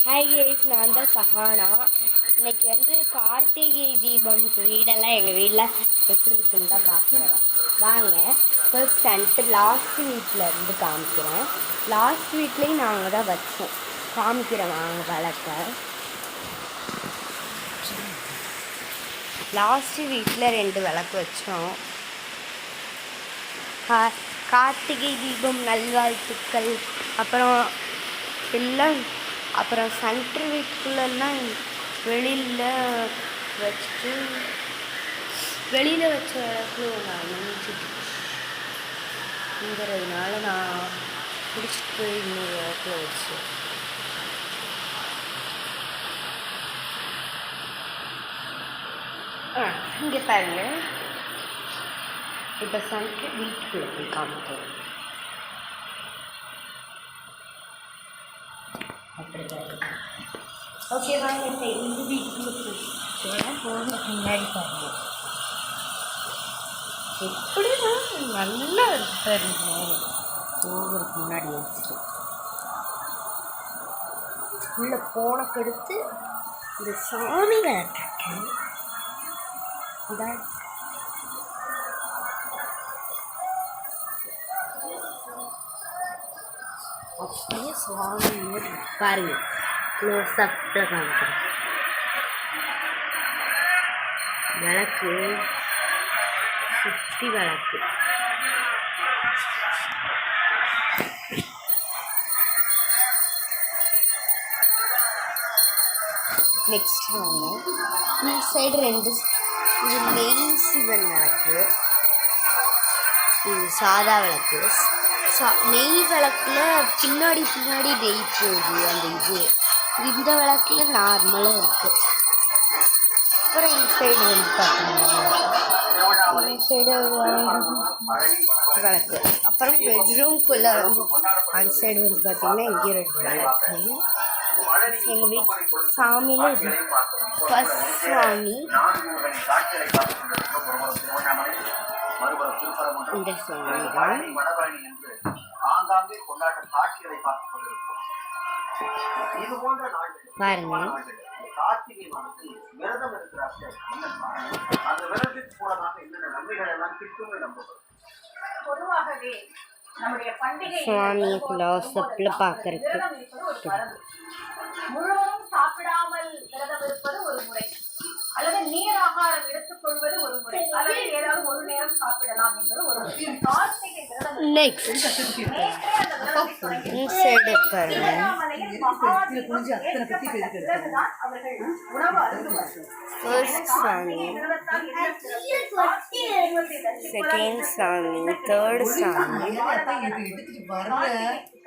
Hi guys, நான் தான் சஹானா. இன்னைக்கு கார்த்திகை தீபம் வீடெல்லாம் எங்கள் வீட்டில் எப்படி இருக்குன்னு தான் பார்க்குறோம். வாங்க ஃபர்ஸ்ட் லாஸ்ட் வீட்டில் இருந்து காமிக்கிறேன். லாஸ்ட் வீட்லேயும் நாங்கள் தான் வச்சோம். காமிக்கிறேன் வாங்க விளக்க. லாஸ்ட் வீட்டில் 2 விளக்கு வச்சோம். கார்த்திகை தீபம் நல்வாழ்த்துக்கள். அப்புறம் சென்ட்ரு வீட்டுக்குள்ளெல்லாம் வெளியில் வச்ச விளக்கு நான் நினைச்சுட்டுங்கிறதுனால நான் பிடிச்சிட்டு போய் இன்னொரு விளக்கில் வச்சேன். இங்கே பாருங்க, இப்போ சென்ட்ரு வீட்டுக்குள்ளே போய் காமிக்கிறேன். ஓகே வாங்க, இந்த வீட்டுக்கு போகிறதுக்கு முன்னாடி பாருங்க எப்படிதான் நல்லா இருப்பாருங்க. போகிறதுக்கு முன்னாடி வச்சுட்டு உள்ள போனக்கடுத்து இந்த சாமி விளையாட்டுருக்கேன். அப்படியே சுவாமி பாருங்க, க்ளோஸ்அப்பில் காமிக்கிறேன். விளக்கு சுற்றி விளக்கு. நெக்ஸ்ட் வாங்க, இந்த சைடு 2 இது நெய் சிவன் விளக்கு, இது சாதா விளக்கு. நெய் விளக்கில் பின்னாடி நெய் போகுது. அந்த இந்த விளக்கில் நார்மலாக இருக்குது. அப்புறம் இந்த சைடு பார்த்தீங்கன்னா இந்த சைடு விளக்கு. அப்புறம் பெட்ரூம்குள்ளே அந்த சைடு பார்த்தீங்கன்னா இங்கே 2 விளக்கு. எங்கள் வீட்டு சாமியில் ஃபர்ஸ்ட் சாமி இந்த சாமி தான். பாருங்க, சுவாமியை க்ளோஸ்அப்ல பார்க்கறதுக்கு முழுவதும் சாப்பிடாமல் விரதம் இருப்பது ஒரு முறை, அல்லது நீர் ஆகாரம் எடுத்துக்கொள்வது ஒரு முறை, அல்லது ஏதாவது ஒரு நேரம் சாப்பிடலாம் என்பது ஒரு முறை. கார்த்திகை விரதம் அவர்கள் உணவு அருந்துவார்கள். செகண்ட் சாமி, தேர்ட் சாமி.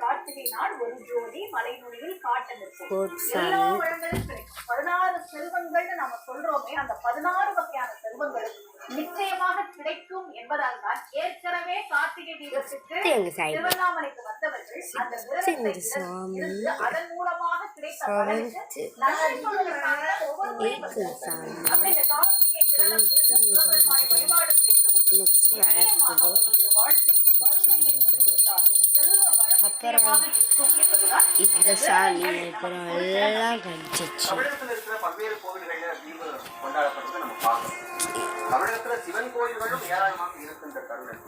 கார்த்திகை நாள் ஒரு ஜோதி மலைநுனியில் காட்ட நிற்கும். 16 செல்வங்கள்னு நாம சொல்றோமே, அந்த 16 வகையான செல்வங்களும் நிச்சயமாக கிடைக்கும் என்பதால் தான் ஏற்கனவே கார்த்திகை தீபத்துக்கு திருவண்ணாமலைக்கு வந்தவர்கள் அந்த அதன் மூலமாக கிடைத்த பலனுக்கு நன்றி சொல்வதற்காக ஒவ்வொரு வழிபாடு அப்புறம் இந்த சாமி அப்புறம் எல்லாம் கழிச்சிச்சு. தமிழகத்துல சிவன் கோயில்களும் ஏராளமாக இருக்கின்ற தருணம்.